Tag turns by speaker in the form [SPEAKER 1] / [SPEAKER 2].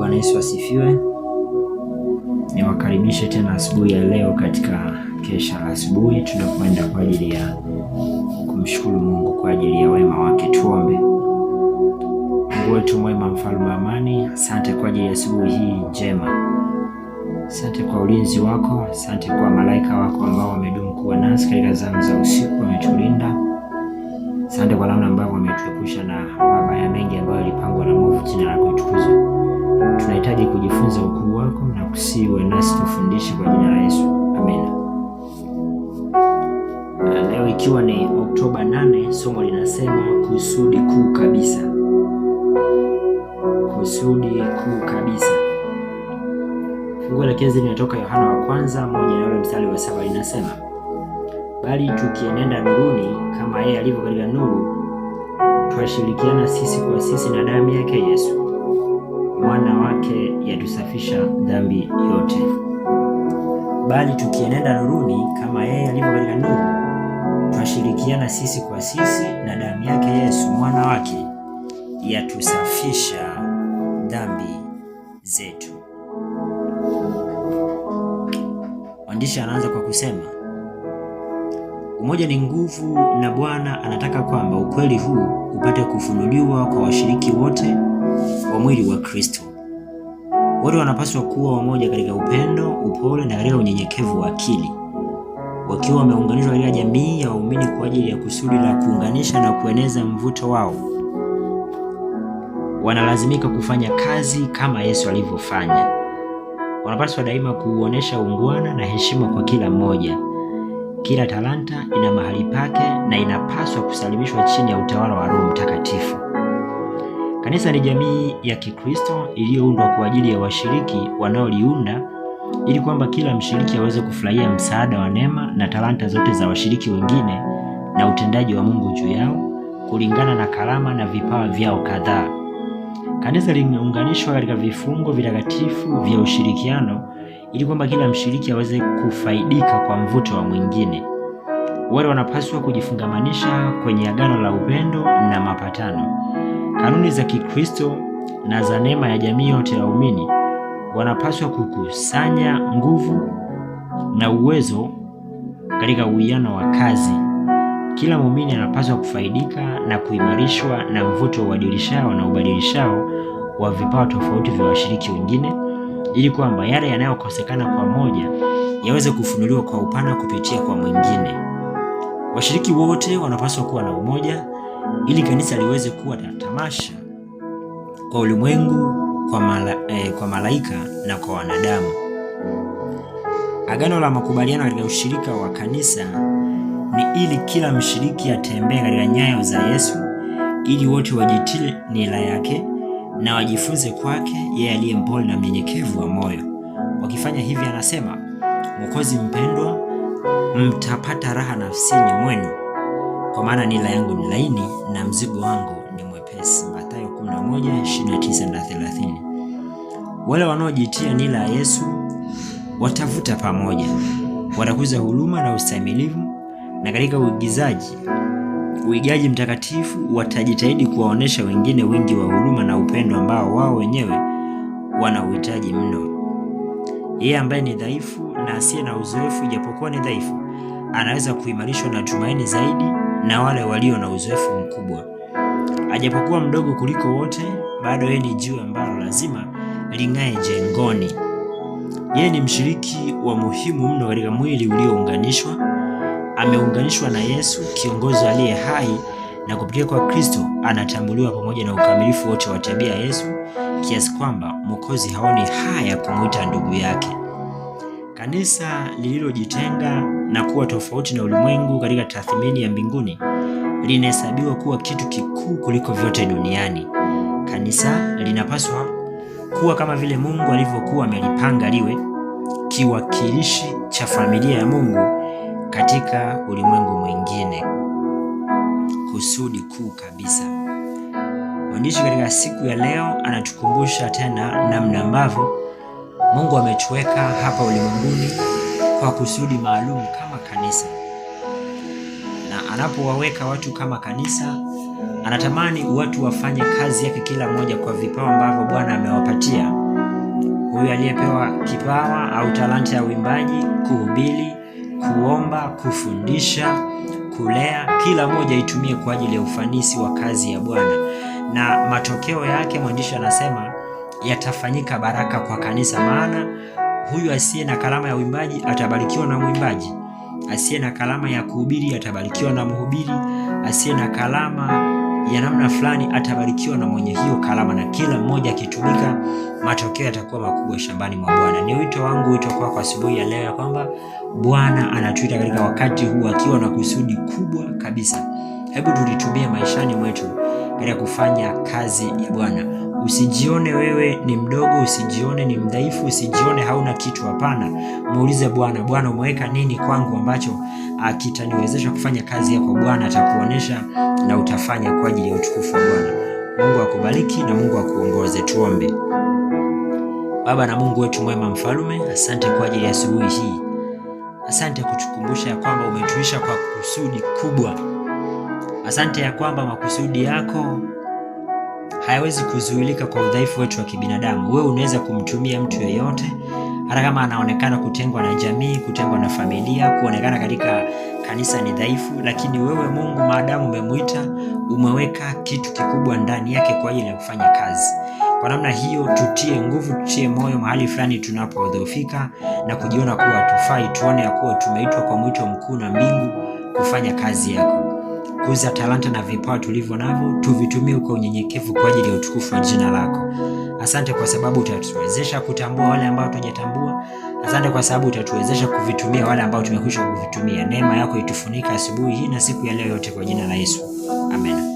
[SPEAKER 1] Bwana Yesu asifiwe. Niwakaribishe tena asubuhi ya leo katika kesha la asubuhi. Tunakwenda kwa ajili ya kumshukuru Mungu kwa ajili ya wema wake. Tuombe. Mungu wetu mwema, mfalme wa amani, asante kwa ajili ya asubuhi hii njema. Asante kwa ulinzi wako, asante kwa malaika wako ambao wamedumu kuwa nasi katika zamu za usiku, wametulinda. Asante kwa namna ambavyo wametuepusha na mabaya mengi ambayo yalipangwa na mwovu. Jina lako litukuzwe. Tunahitaji kujifunza ukuu wako na kusiwe nasi tufundishe kwa jina la Yesu. Amen. Leo ikiwa ni Oktoba 8, somo linasema kusudi kuu kabisa. Kusudi kuu kabisa. Fungu elekezi linatoka Yohana wa kwanza 1:7 linasema, bali tukienenda nuruni kama yeye alivyo katika nuru, twashirikiana sisi kwa sisi, na damu yake Yesu mwana wake yatusafisha dhambi yote. Bali tukienenda nuruni kama yeye alivyo katika nuru, twashirikiana sisi kwa sisi, na damu yake Yesu mwana wake yatusafisha dhambi zetu. Mwandishi anaanza kwa kusema, umoja ni nguvu, na Bwana anataka kwamba ukweli huu upate kufunuliwa kwa washiriki wote wa mwili wa Kristo. Wote wanapaswa kuwa wamoja katika upendo, upole na katika unyenyekevu wa akili, wakiwa wameunganishwa katika jamii ya waumini kwa ajili ya kusudi la kuunganisha na kueneza mvuto wao. Wanalazimika kufanya kazi kama Yesu alivyofanya. Wanapaswa daima kuonesha ungwana na heshima kwa kila mmoja. Kila talanta ina mahali pake na inapaswa kusalimishwa chini ya utawala wa Roho Mtakatifu. Kanisa ni jamii ya Kikristo iliyoundwa kwa ajili ya washiriki wanaoliunda, ili kwamba kila mshiriki aweze kufurahia msaada wa neema na talanta zote za washiriki wengine na utendaji wa Mungu juu yao kulingana na karama na vipawa vyao kadhaa. Kanisa limeunganishwa katika vifungo vitakatifu vya ushirikiano ili kwamba kila mshiriki aweze kufaidika kwa mvuto wa mwingine. Wale wanapaswa kujifungamanisha kwenye agano la upendo na mapatano. Kanuni za Kikristo na za neema ya jamii yote ya waumini wanapaswa kukusanya nguvu na uwezo katika uwiano wa kazi. Kila muumini anapaswa kufaidika na kuimarishwa na mvuto uadilishao na ubadilishao wa vipawa tofauti vya washiriki wengine, ili kwamba yale yanayokosekana kwa moja yaweze kufunuliwa kwa upana kupitia kwa mwingine. Washiriki wote wanapaswa kuwa na umoja ili kanisa liweze kuwa na tamasha kwa ulimwengu, kwa malaika na kwa wanadamu. Agano la makubaliano katika ushirika wa kanisa ni ili kila mshiriki atembee katika nyayo za Yesu, ili wote wajitie nira yake na wajifunze kwake yeye aliye mpole na mnyenyekevu wa moyo. Wakifanya hivi, anasema, Mwokozi mpendwa, mtapata raha nafsini mwenu, kwa maana nira yangu ni laini na mzigo wangu ni mwepesi. Mathayo 11:29 na 30. Wale wanaojitia nira ya Yesu watavuta pamoja, watakuza huruma na ustahimilivu, na katika uigaji mtakatifu watajitahidi kuwaonesha wengine wingi wa huruma na upendo ambao wao wenyewe wana uhitaji mno. Yeye ambaye ni dhaifu na asiye na uzoefu, ijapokuwa ni dhaifu, anaweza kuimarishwa na tumaini zaidi na wale walio na uzoefu mkubwa. Ajapokuwa mdogo kuliko wote, bado yeye ni jiwe ambalo lazima ling'ae jengoni. Yeye ni mshiriki wa muhimu mno katika mwili uliounganishwa. Ameunganishwa na Yesu, kiongozi aliye hai, na kupitia kwa Kristo anatambuliwa pamoja na ukamilifu wote wa tabia ya Yesu, kiasi kwamba Mwokozi haoni haya kumuita ndugu yake. Kanisa lililojitenga na kuwa tofauti na ulimwengu katika tathmini ya mbinguni linahesabiwa kuwa kitu kikuu kuliko vyote duniani. Kanisa linapaswa kuwa kama vile Mungu alivyokuwa amelipanga liwe, kiwakilishi cha familia ya Mungu katika ulimwengu mwingine. Kusudi kuu kabisa. Mwandishi katika siku ya leo anatukumbusha tena namna ambavyo Mungu ametuweka hapa ulimwenguni kwa kusudi maalum kama kanisa. Na anapowaweka watu kama kanisa, anatamani watu wafanye kazi yake kila mmoja kwa vipawa ambavyo Bwana amewapatia Huyu aliyepewa kipawa au talanta ya uimbaji, kuhubiri, kuomba, kufundisha, kulea, kila moja itumie kwa ajili ya ufanisi wa kazi ya Bwana. Na matokeo yake mwandishi anasema yatafanyika baraka kwa kanisa, maana huyu asiye na kalama ya uimbaji atabarikiwa na mwimbaji, asiye na kalama ya kuhubiri atabarikiwa na mhubiri, asiye na kalama ya namna fulani atabarikiwa na mwenye hiyo kalama, na kila mmoja akitumika matokeo yatakuwa makubwa shambani mwa Bwana. Ni wito wangu, wito kwako asubuhi ya leo, ya kwamba Bwana anatuita katika wakati huu akiwa na kusudi kubwa kabisa. Hebu tulitumie maishani mwetu katika kufanya kazi ya Bwana. Usijione wewe ni mdogo, usijione ni mdhaifu, usijione hauna kitu. Hapana, muulize Bwana, Bwana umeweka nini kwangu ambacho kitaniwezesha kufanya kazi yako? Bwana atakuonesha na utafanya kwa ajili ya utukufu wa Bwana. Mungu akubariki na Mungu akuongoze. Tuombe. Baba na Mungu wetu mwema, mfalme, asante kwa ajili ya asubuhi hii. Asante kutukumbusha ya kwamba umetuisha kwa kusudi kubwa. Asante ya kwamba makusudi yako hayawezi kuzuilika kwa udhaifu wetu wa kibinadamu. Wewe unaweza kumtumia mtu yeyote, hata kama anaonekana kutengwa na jamii, kutengwa na familia, kuonekana katika kanisa ni dhaifu, lakini wewe Mungu, maadamu umemuita, umeweka kitu kikubwa ndani yake kwa ajili ya kufanya kazi. Kwa namna hiyo, tutie nguvu, tutie moyo mahali fulani tunapodhoofika na kujiona kuwa hatufai, tuone ya kuwa tumeitwa kwa mwito mkuu na mbingu kufanya kazi yako. Kuza talanta na vipawa tulivyo navyo, tuvitumie kwa unyenyekevu kwa ajili ya utukufu wa jina lako. Asante kwa sababu utatuwezesha kutambua wale ambao tujatambua. Asante kwa sababu utatuwezesha kuvitumia wale ambao tumekwisha kuvitumia. Neema yako itufunika asubuhi hii na siku ya leo yote kwa jina la Yesu. Amen.